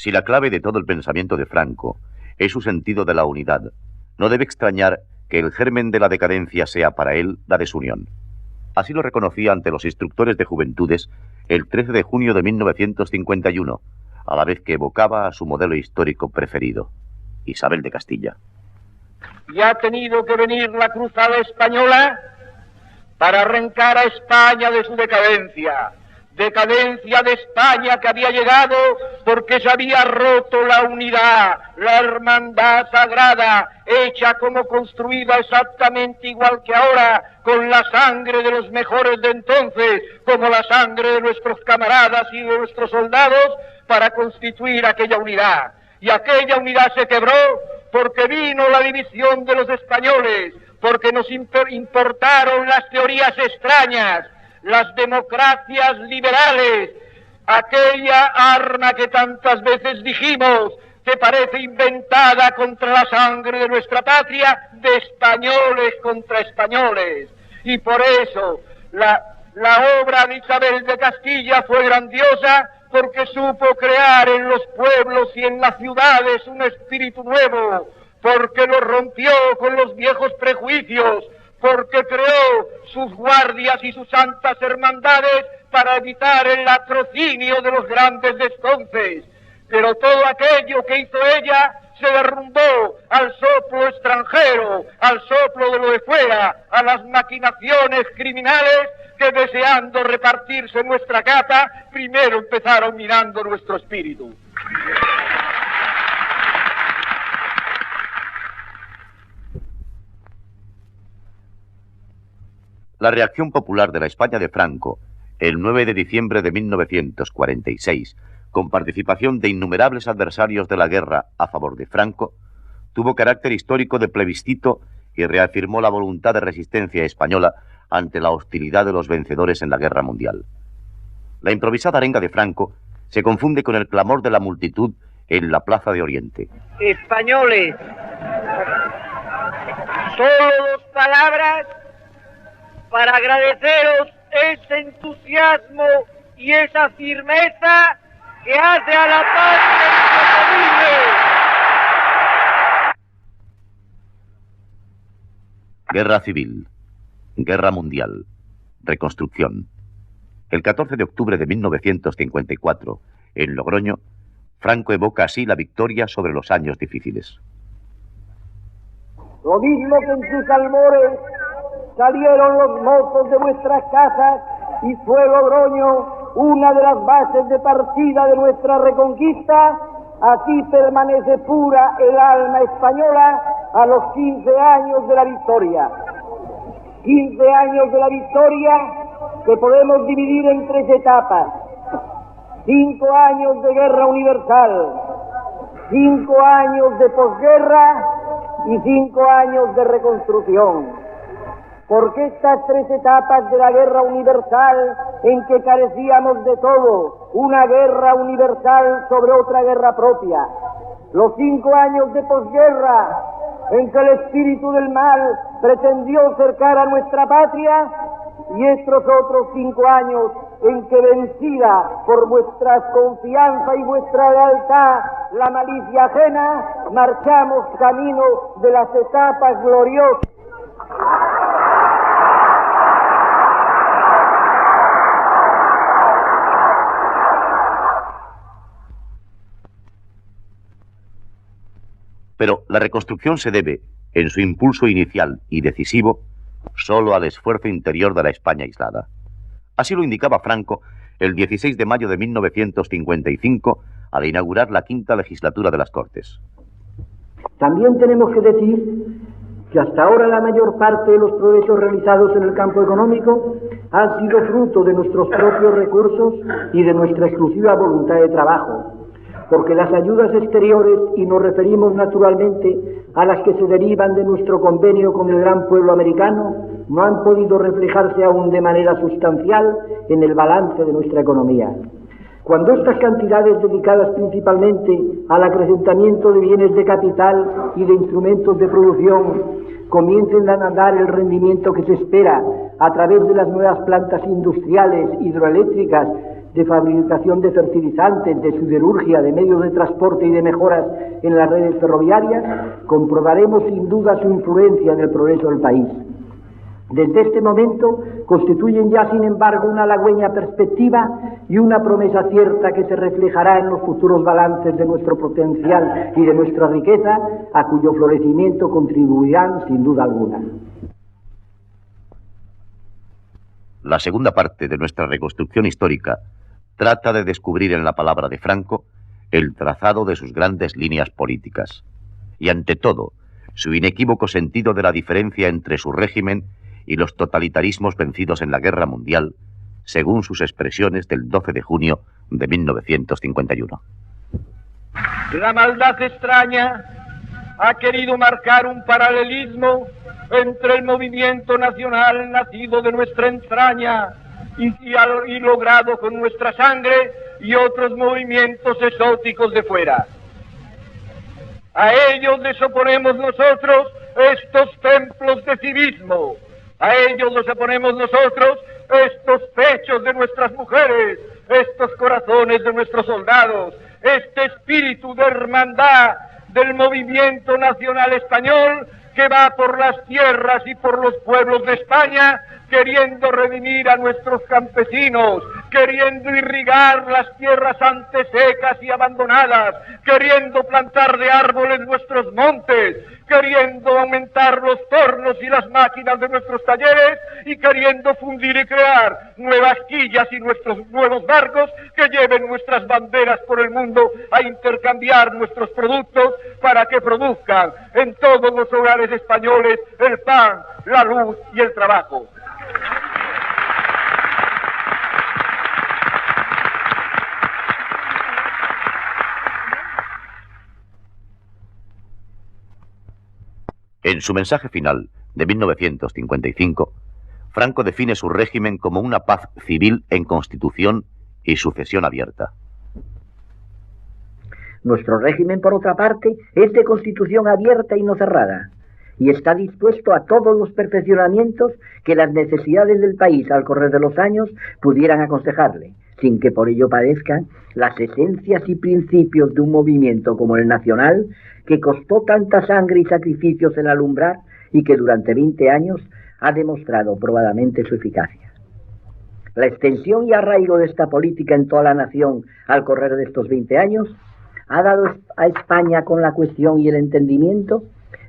Si la clave de todo el pensamiento de Franco es su sentido de la unidad, no debe extrañar que el germen de la decadencia sea para él la desunión. Así lo reconocía ante los instructores de Juventudes el 13 de junio de 1951, a la vez que evocaba a su modelo histórico preferido, Isabel de Castilla. Y ha tenido que venir la cruzada española para arrancar a España de su decadencia. Decadencia de España que había llegado porque se había roto la unidad, la hermandad sagrada, hecha como construida exactamente igual que ahora, con la sangre de los mejores de entonces, como la sangre de nuestros camaradas y de nuestros soldados, para constituir aquella unidad. Y aquella unidad se quebró porque vino la división de los españoles, porque nos importaron las teorías extrañas, las democracias liberales, aquella arma que tantas veces dijimos que parece inventada contra la sangre de nuestra patria, de españoles contra españoles. Y por eso la obra de Isabel de Castilla fue grandiosa, porque supo crear en los pueblos y en las ciudades un espíritu nuevo, porque lo rompió con los viejos prejuicios, porque creó sus guardias y sus santas hermandades para evitar el latrocinio de los grandes de entonces. Pero todo aquello que hizo ella se derrumbó al soplo extranjero, al soplo de lo de fuera, a las maquinaciones criminales que, deseando repartirse nuestra capa, primero empezaron minando nuestro espíritu. La reacción popular de la España de Franco, el 9 de diciembre de 1946, con participación de innumerables adversarios de la guerra a favor de Franco, tuvo carácter histórico de plebiscito y reafirmó la voluntad de resistencia española ante la hostilidad de los vencedores en la guerra mundial. La improvisada arenga de Franco se confunde con el clamor de la multitud en la Plaza de Oriente. Españoles, solo dos palabras para agradeceros ese entusiasmo y esa firmeza que hace a la patria imposible. Guerra civil, guerra mundial, reconstrucción. El 14 de octubre de 1954, en Logroño, Franco evoca así la victoria sobre los años difíciles. Lo mismo que en sus albores salieron los mozos de vuestras casas y fue Logroño una de las bases de partida de nuestra reconquista, así permanece pura el alma española a los 15 años de la victoria. 15 años de la victoria que podemos dividir en 3 etapas. 5 años de guerra universal, 5 años de posguerra y 5 años de reconstrucción. Porque estas 3 etapas de la guerra universal, en que carecíamos de todo, una guerra universal sobre otra guerra propia, los 5 años de posguerra, en que el espíritu del mal pretendió cercar a nuestra patria, y estos otros 5 años en que, vencida por vuestra confianza y vuestra lealtad la malicia ajena, marchamos camino de las etapas gloriosas. Pero la reconstrucción se debe, en su impulso inicial y decisivo, solo al esfuerzo interior de la España aislada. Así lo indicaba Franco el 16 de mayo de 1955 al inaugurar la 5ª legislatura de las Cortes. También tenemos que decir que hasta ahora la mayor parte de los progresos realizados en el campo económico han sido fruto de nuestros propios recursos y de nuestra exclusiva voluntad de trabajo, porque las ayudas exteriores, y nos referimos naturalmente a las que se derivan de nuestro convenio con el gran pueblo americano, no han podido reflejarse aún de manera sustancial en el balance de nuestra economía. Cuando estas cantidades dedicadas principalmente al acrecentamiento de bienes de capital y de instrumentos de producción comiencen a dar el rendimiento que se espera a través de las nuevas plantas industriales hidroeléctricas de fabricación de fertilizantes, de siderurgia, de medios de transporte y de mejoras en las redes ferroviarias, comprobaremos sin duda su influencia en el progreso del país. Desde este momento constituyen ya, sin embargo, una halagüeña perspectiva y una promesa cierta que se reflejará en los futuros balances de nuestro potencial y de nuestra riqueza, a cuyo florecimiento contribuirán sin duda alguna. La segunda parte de nuestra reconstrucción histórica trata de descubrir en la palabra de Franco el trazado de sus grandes líneas políticas y, ante todo, su inequívoco sentido de la diferencia entre su régimen y los totalitarismos vencidos en la Guerra Mundial, según sus expresiones del 12 de junio de 1951. La maldad extraña ha querido marcar un paralelismo entre el movimiento nacional nacido de nuestra entraña y logrado con nuestra sangre y otros movimientos exóticos de fuera. A ellos les oponemos nosotros estos templos de civismo. A ellos nos oponemos nosotros estos pechos de nuestras mujeres, estos corazones de nuestros soldados, este espíritu de hermandad del movimiento nacional español que va por las tierras y por los pueblos de España, queriendo redimir a nuestros campesinos, queriendo irrigar las tierras antes secas y abandonadas, queriendo plantar de árboles nuestros montes, queriendo aumentar los tornos y las máquinas de nuestros talleres y queriendo fundir y crear nuevas quillas y nuestros nuevos barcos que lleven nuestras banderas por el mundo a intercambiar nuestros productos para que produzcan en todos los hogares españoles el pan, la luz y el trabajo. En su mensaje final de 1955, Franco define su régimen como una paz civil en constitución y sucesión abierta. Nuestro régimen, por otra parte, es de constitución abierta y no cerrada, y está dispuesto a todos los perfeccionamientos que las necesidades del país al correr de los años pudieran aconsejarle, sin que por ello padezcan las esencias y principios de un movimiento como el nacional, que costó tanta sangre y sacrificios en alumbrar y que durante 20 años ha demostrado probadamente su eficacia. La extensión y arraigo de esta política en toda la nación al correr de estos 20 años ha dado a España, con la cuestión y el entendimiento,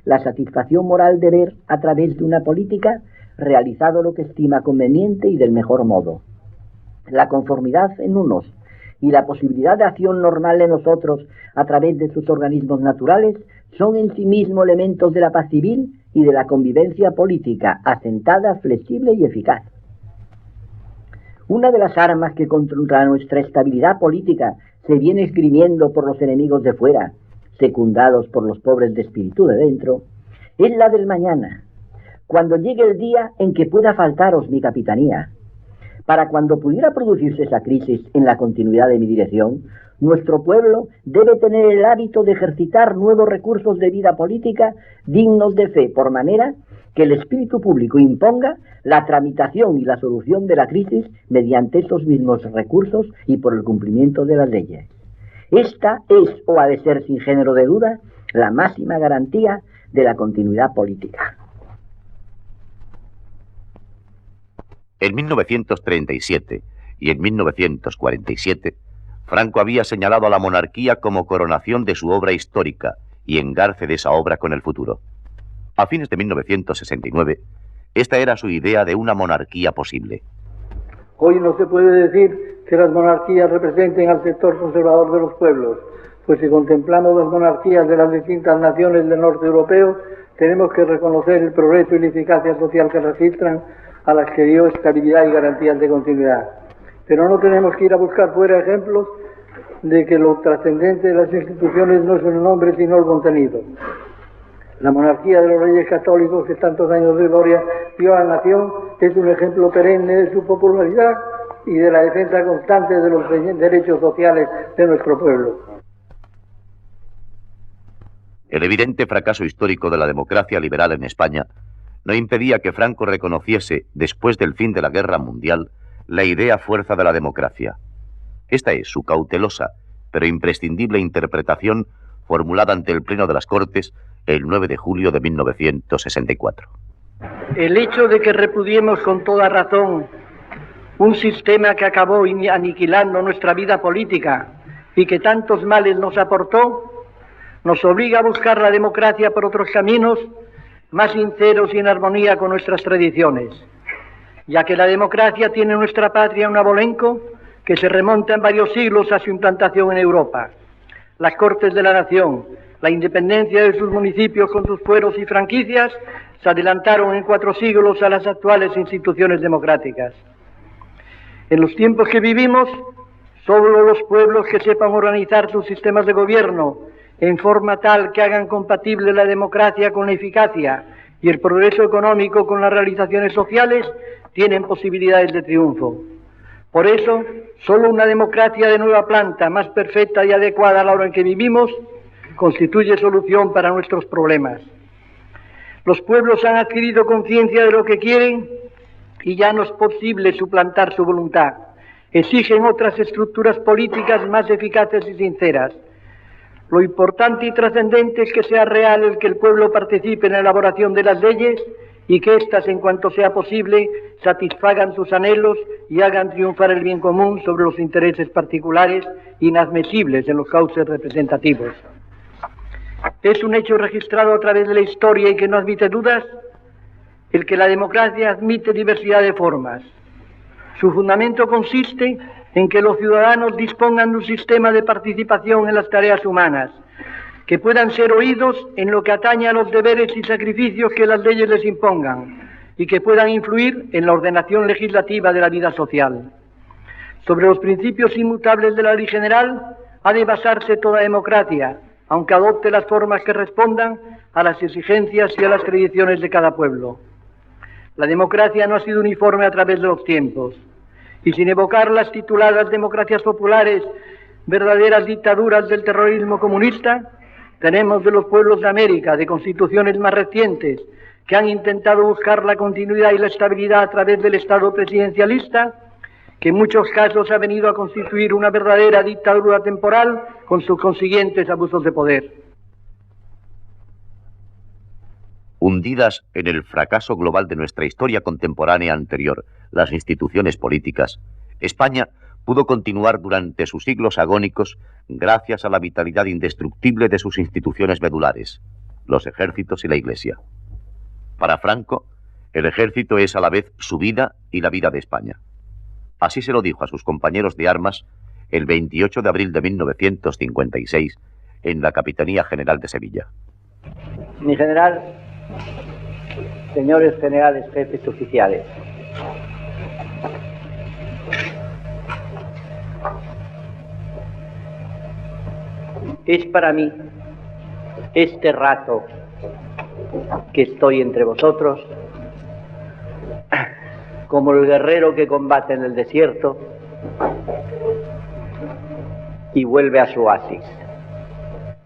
la satisfacción moral de ver a través de una política realizado lo que estima conveniente y del mejor modo. La conformidad en unos y la posibilidad de acción normal en nosotros a través de sus organismos naturales son en sí mismos elementos de la paz civil y de la convivencia política asentada, flexible y eficaz. Una de las armas que contra nuestra estabilidad política se viene esgrimiendo por los enemigos de fuera, secundados por los pobres de espíritu de dentro, es la del mañana, cuando llegue el día en que pueda faltaros mi capitanía. Para cuando pudiera producirse esa crisis en la continuidad de mi dirección, nuestro pueblo debe tener el hábito de ejercitar nuevos recursos de vida política dignos de fe, por manera que el espíritu público imponga la tramitación y la solución de la crisis mediante esos mismos recursos y por el cumplimiento de las leyes. Esta es, o ha de ser sin género de duda, la máxima garantía de la continuidad política. En 1937 y en 1947, Franco había señalado a la monarquía como coronación de su obra histórica y engarce de esa obra con el futuro. A fines de 1969, esta era su idea de una monarquía posible. Hoy no se puede decir que las monarquías representen al sector conservador de los pueblos, pues si contemplamos las monarquías de las distintas naciones del norte europeo, tenemos que reconocer el progreso y la eficacia social que registran, a las que dio estabilidad y garantías de continuidad. Pero no tenemos que ir a buscar fuera ejemplos de que lo trascendente de las instituciones no es el nombre sino el contenido. La monarquía de los reyes católicos, que tantos años de gloria dio a la nación, es un ejemplo perenne de su popularidad y de la defensa constante de los derechos sociales de nuestro pueblo. El evidente fracaso histórico de la democracia liberal en España no impedía que Franco reconociese, después del fin de la Guerra Mundial, la idea fuerza de la democracia Esta es su cautelosa, pero imprescindible interpretación formulada ante el Pleno de las Cortes el 9 de julio de 1964. El hecho de que repudiemos con toda razón un sistema que acabó aniquilando nuestra vida política y que tantos males nos aportó, nos obliga a buscar la democracia por otros caminos más sinceros y en armonía con nuestras tradiciones, ya que la democracia tiene en nuestra patria un abolengo que se remonta en varios siglos a su implantación en Europa. Las Cortes de la Nación, la independencia de sus municipios con sus fueros y franquicias, se adelantaron en 4 siglos a las actuales instituciones democráticas. En los tiempos que vivimos, solo los pueblos que sepan organizar sus sistemas de gobierno en forma tal que hagan compatible la democracia con la eficacia y el progreso económico con las realizaciones sociales, tienen posibilidades de triunfo. Por eso, solo una democracia de nueva planta, más perfecta y adecuada a la hora en que vivimos, constituye solución para nuestros problemas. Los pueblos han adquirido conciencia de lo que quieren y ya no es posible suplantar su voluntad. Exigen otras estructuras políticas más eficaces y sinceras. Lo importante y trascendente es que sea real el que el pueblo participe en la elaboración de las leyes y que éstas, en cuanto sea posible, satisfagan sus anhelos y hagan triunfar el bien común sobre los intereses particulares inadmisibles en los cauces representativos. Es un hecho registrado a través de la historia y que no admite dudas el que la democracia admite diversidad de formas. Su fundamento consiste en que los ciudadanos dispongan de un sistema de participación en las tareas humanas, que puedan ser oídos en lo que atañe a los deberes y sacrificios que las leyes les impongan y que puedan influir en la ordenación legislativa de la vida social. Sobre los principios inmutables de la ley general ha de basarse toda democracia, aunque adopte las formas que respondan a las exigencias y a las tradiciones de cada pueblo. La democracia no ha sido uniforme a través de los tiempos, y sin evocar las tituladas democracias populares, verdaderas dictaduras del terrorismo comunista, tenemos de los pueblos de América, de constituciones más recientes, que han intentado buscar la continuidad y la estabilidad a través del Estado presidencialista, que en muchos casos ha venido a constituir una verdadera dictadura temporal con sus consiguientes abusos de poder. Hundidas en el fracaso global de nuestra historia contemporánea anterior, las instituciones políticas, España pudo continuar durante sus siglos agónicos gracias a la vitalidad indestructible de sus instituciones medulares, los ejércitos y la Iglesia. Para Franco, el ejército es a la vez su vida y la vida de España. Así se lo dijo a sus compañeros de armas el 28 de abril de 1956 en la Capitanía General de Sevilla. Mi general, señores generales, jefes oficiales, es para mí este rato que estoy entre vosotros como el guerrero que combate en el desierto y vuelve a su oasis,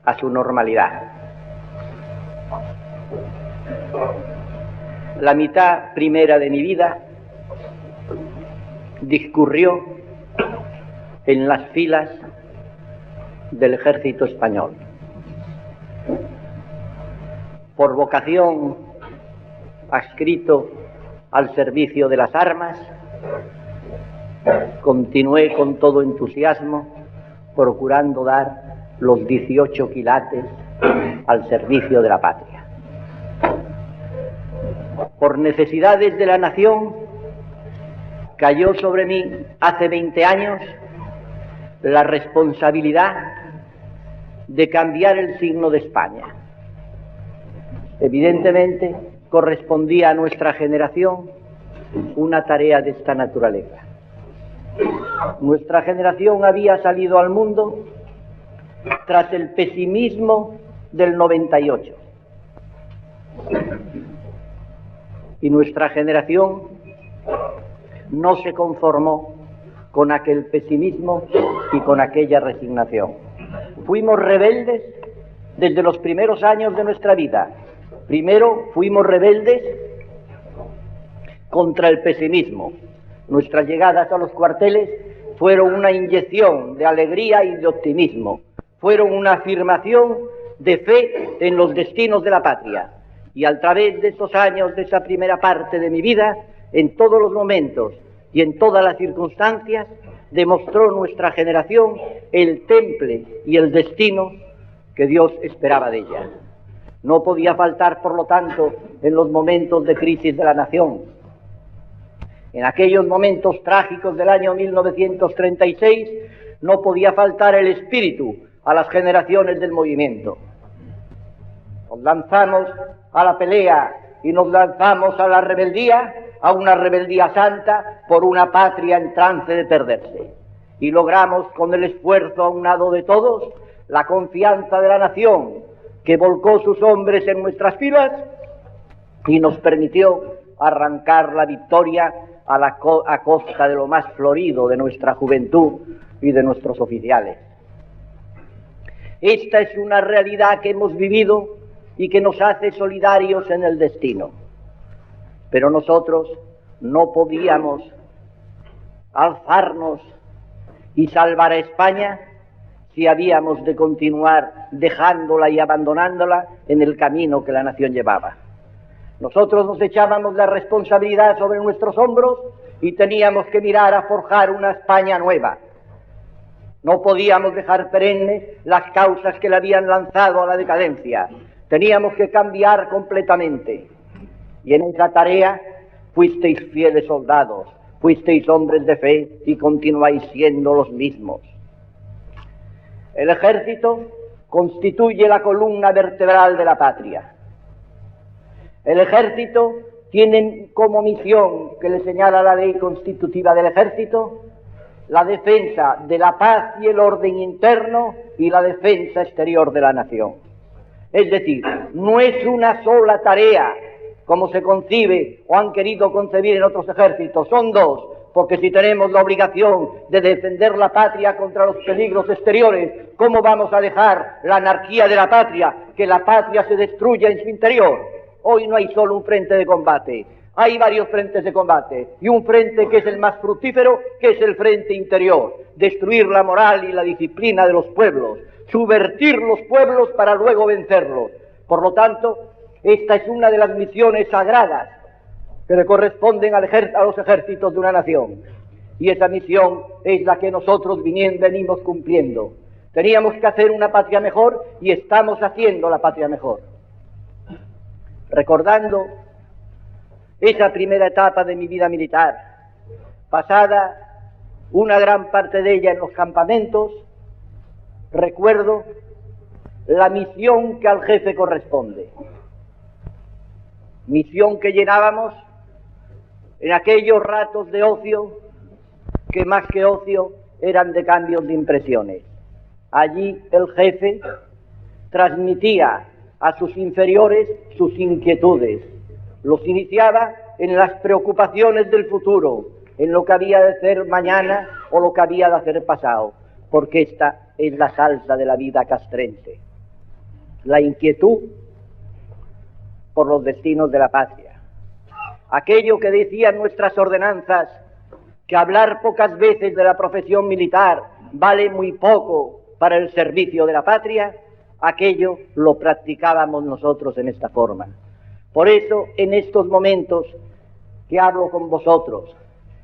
a su normalidad. La mitad primera de mi vida discurrió en las filas del ejército español. Por vocación adscrito al servicio de las armas, continué con todo entusiasmo procurando dar los 18 quilates al servicio de la patria. Por necesidades de la nación, cayó sobre mí hace 20 años la responsabilidad de cambiar el signo de España. Evidentemente, correspondía a nuestra generación una tarea de esta naturaleza. Nuestra generación había salido al mundo tras el pesimismo del 98. Y nuestra generación no se conformó con aquel pesimismo y con aquella resignación. Fuimos rebeldes desde los primeros años de nuestra vida. Primero fuimos rebeldes contra el pesimismo. Nuestras llegadas a los cuarteles fueron una inyección de alegría y de optimismo, fueron una afirmación de fe en los destinos de la patria. Y a través de esos años, de esa primera parte de mi vida, en todos los momentos y en todas las circunstancias, demostró nuestra generación el temple y el destino que Dios esperaba de ella. No podía faltar, por lo tanto, en los momentos de crisis de la nación, en aquellos momentos trágicos del año 1936, no podía faltar el espíritu a las generaciones del movimiento. Nos lanzamos a la pelea y nos lanzamos a la rebeldía, a una rebeldía santa por una patria en trance de perderse. Y logramos, con el esfuerzo aunado de todos, la confianza de la nación, que volcó sus hombres en nuestras filas y nos permitió arrancar la victoria a costa de lo más florido de nuestra juventud y de nuestros oficiales. Esta es una realidad que hemos vivido y que nos hace solidarios en el destino. Pero nosotros no podíamos alzarnos y salvar a España si habíamos de continuar dejándola y abandonándola en el camino que la nación llevaba. Nosotros nos echábamos la responsabilidad sobre nuestros hombros y teníamos que mirar a forjar una España nueva. No podíamos dejar perennes las causas que le habían lanzado a la decadencia. Teníamos que cambiar completamente. Y en esa tarea fuisteis fieles soldados, fuisteis hombres de fe y continuáis siendo los mismos. El ejército constituye la columna vertebral de la patria. El ejército tiene como misión, que le señala la ley constitutiva del ejército, la defensa de la paz y el orden interno y la defensa exterior de la nación. Es decir, no es una sola tarea, como se concibe o han querido concebir en otros ejércitos, son dos, porque si tenemos la obligación de defender la patria contra los peligros exteriores, ¿cómo vamos a dejar la anarquía de la patria, que la patria se destruya en su interior? Hoy no hay solo un frente de combate, hay varios frentes de combate, y un frente que es el más fructífero, que es el frente interior, destruir la moral y la disciplina de los pueblos, subvertir los pueblos para luego vencerlos. Por lo tanto, esta es una de las misiones sagradas que le corresponden a los ejércitos de una nación, y esa misión es la que nosotros venimos cumpliendo. Teníamos que hacer una patria mejor y estamos haciendo la patria mejor. Recordando esa primera etapa de mi vida militar, pasada una gran parte de ella en los campamentos, recuerdo la misión que al jefe corresponde. Misión que llenábamos en aquellos ratos de ocio, que más que ocio eran de cambios de impresiones. Allí el jefe transmitía a sus inferiores sus inquietudes, los iniciaba en las preocupaciones del futuro, en lo que había de hacer mañana o lo que había de hacer pasado, porque esta es la salsa de la vida castrense, la inquietud por los destinos de la patria. Aquello que decían nuestras ordenanzas, que hablar pocas veces de la profesión militar vale muy poco para el servicio de la patria, aquello lo practicábamos nosotros en esta forma. Por eso, en estos momentos que hablo con vosotros,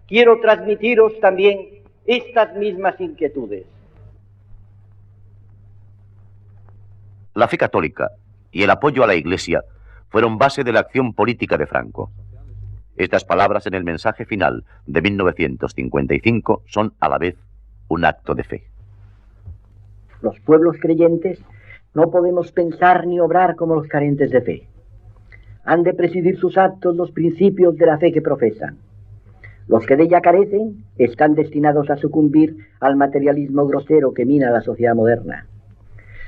quiero transmitiros también estas mismas inquietudes. La fe católica y el apoyo a la Iglesia fueron base de la acción política de Franco. Estas palabras en el mensaje final de 1955 son a la vez un acto de fe. Los pueblos creyentes no podemos pensar ni obrar como los carentes de fe. Han de presidir sus actos los principios de la fe que profesan. Los que de ella carecen están destinados a sucumbir al materialismo grosero que mina la sociedad moderna.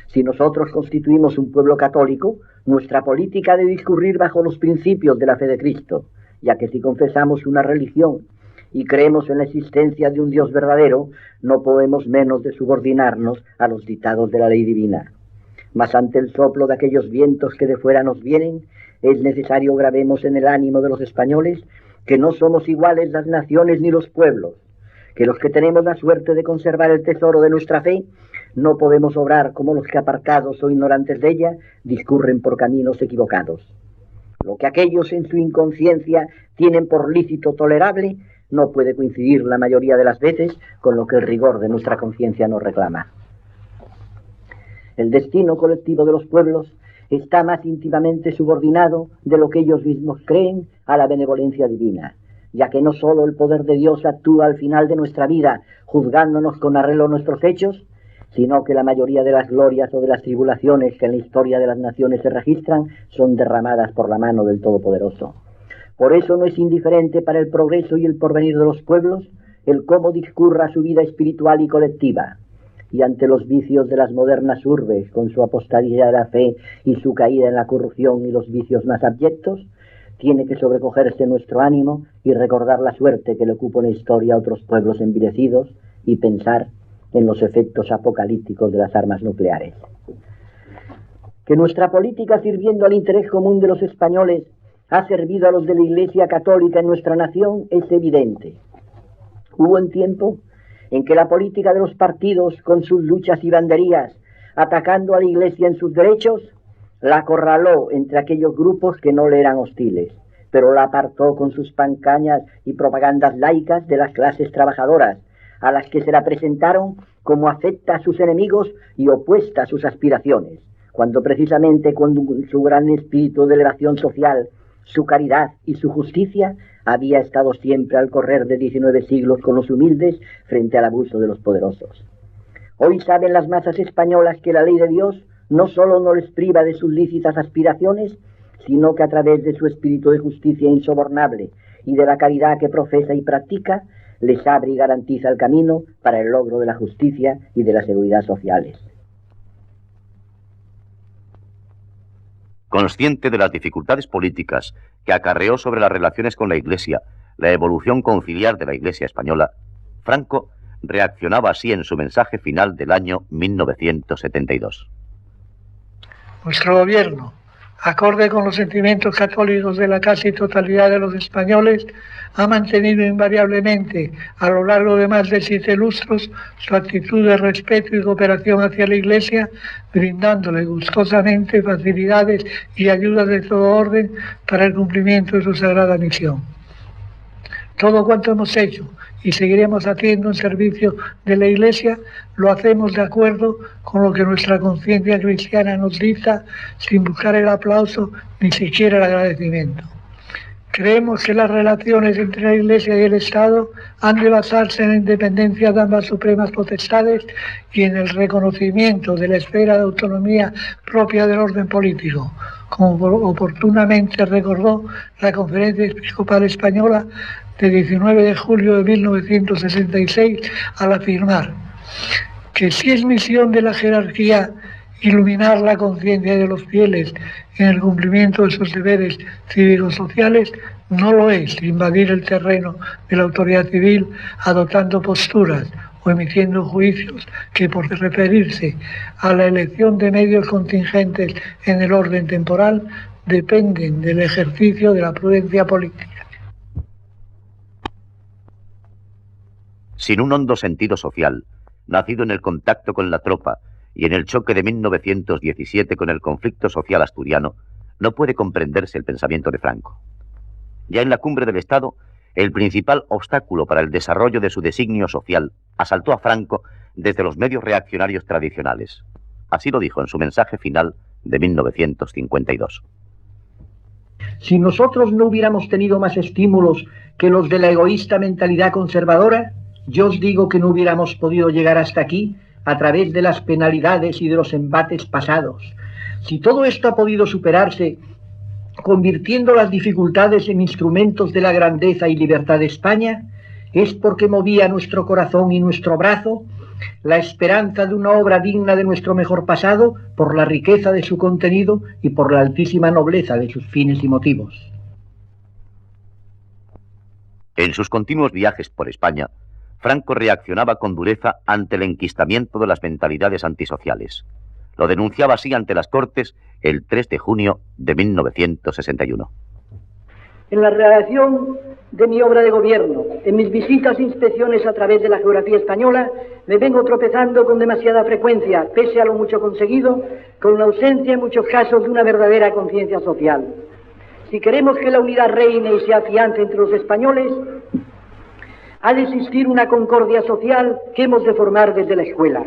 Si nosotros constituimos un pueblo católico, nuestra política ha de discurrir bajo los principios de la fe de Cristo, ya que si confesamos una religión y creemos en la existencia de un Dios verdadero, no podemos menos de subordinarnos a los dictados de la ley divina. Mas ante el soplo de aquellos vientos que de fuera nos vienen, es necesario grabemos en el ánimo de los españoles que no somos iguales las naciones ni los pueblos, que los que tenemos la suerte de conservar el tesoro de nuestra fe, no podemos obrar como los que apartados o ignorantes de ella discurren por caminos equivocados. Lo que aquellos en su inconsciencia tienen por lícito tolerable no puede coincidir la mayoría de las veces con lo que el rigor de nuestra conciencia nos reclama. El destino colectivo de los pueblos está más íntimamente subordinado de lo que ellos mismos creen a la benevolencia divina, ya que no sólo el poder de Dios actúa al final de nuestra vida juzgándonos con arreglo a nuestros hechos, sino que la mayoría de las glorias o de las tribulaciones que en la historia de las naciones se registran son derramadas por la mano del Todopoderoso. Por eso no es indiferente para el progreso y el porvenir de los pueblos el cómo discurra su vida espiritual y colectiva. Y ante los vicios de las modernas urbes, con su apostasía de la fe y su caída en la corrupción y los vicios más abyectos, tiene que sobrecogerse nuestro ánimo y recordar la suerte que le ocupó en la historia a otros pueblos envilecidos y pensar en los efectos apocalípticos de las armas nucleares. Que nuestra política, sirviendo al interés común de los españoles, ha servido a los de la Iglesia Católica en nuestra nación es evidente. Hubo un tiempo en que la política de los partidos, con sus luchas y banderías, atacando a la Iglesia en sus derechos, la acorraló entre aquellos grupos que no le eran hostiles, pero la apartó con sus pancañas y propagandas laicas de las clases trabajadoras, a las que se la presentaron como afecta a sus enemigos y opuesta a sus aspiraciones, cuando precisamente con su gran espíritu de elevación social, su caridad y su justicia, había estado siempre al correr de 19 siglos con los humildes frente al abuso de los poderosos. Hoy saben las masas españolas que la ley de Dios no solo no les priva de sus lícitas aspiraciones, sino que a través de su espíritu de justicia insobornable y de la caridad que profesa y practica, les abre y garantiza el camino para el logro de la justicia y de la seguridad sociales. Consciente de las dificultades políticas que acarreó sobre las relaciones con la Iglesia la evolución conciliar de la Iglesia española, Franco reaccionaba así en su mensaje final del año 1972. Nuestro gobierno, acorde con los sentimientos católicos de la casi totalidad de los españoles, ha mantenido invariablemente a lo largo de más de 7 lustros su actitud de respeto y cooperación hacia la Iglesia, brindándole gustosamente facilidades y ayudas de todo orden para el cumplimiento de su sagrada misión. Todo cuanto hemos hecho y seguiremos haciendo en servicio de la Iglesia, lo hacemos de acuerdo con lo que nuestra conciencia cristiana nos dicta, sin buscar el aplauso ni siquiera el agradecimiento. Creemos que las relaciones entre la Iglesia y el Estado han de basarse en la independencia de ambas supremas potestades y en el reconocimiento de la esfera de autonomía propia del orden político, como oportunamente recordó la Conferencia Episcopal Española de 19 de julio de 1966 al afirmar que si es misión de la jerarquía iluminar la conciencia de los fieles en el cumplimiento de sus deberes cívicos sociales, no lo es invadir el terreno de la autoridad civil adoptando posturas o emitiendo juicios que, por referirse a la elección de medios contingentes en el orden temporal, dependen del ejercicio de la prudencia política. Sin un hondo sentido social, nacido en el contacto con la tropa y en el choque de 1917 con el conflicto social asturiano, no puede comprenderse el pensamiento de Franco. Ya en la cumbre del Estado, el principal obstáculo para el desarrollo de su designio social asaltó a Franco desde los medios reaccionarios tradicionales. Así lo dijo en su mensaje final de 1952. Si nosotros no hubiéramos tenido más estímulos que los de la egoísta mentalidad conservadora, yo os digo que no hubiéramos podido llegar hasta aquí a través de las penalidades y de los embates pasados. Si todo esto ha podido superarse convirtiendo las dificultades en instrumentos de la grandeza y libertad de España, es porque movía nuestro corazón y nuestro brazo la esperanza de una obra digna de nuestro mejor pasado por la riqueza de su contenido y por la altísima nobleza de sus fines y motivos. En sus continuos viajes por España, Franco reaccionaba con dureza ante el enquistamiento de las mentalidades antisociales. Lo denunciaba así ante las Cortes el 3 de junio de 1961. En la redacción de mi obra de gobierno en mis visitas e inspecciones a través de la geografía española, me vengo tropezando con demasiada frecuencia, pese a lo mucho conseguido, con la ausencia en muchos casos de una verdadera conciencia social. Si queremos que la unidad reine y se afiance entre los españoles, ha de existir una concordia social que hemos de formar desde la escuela.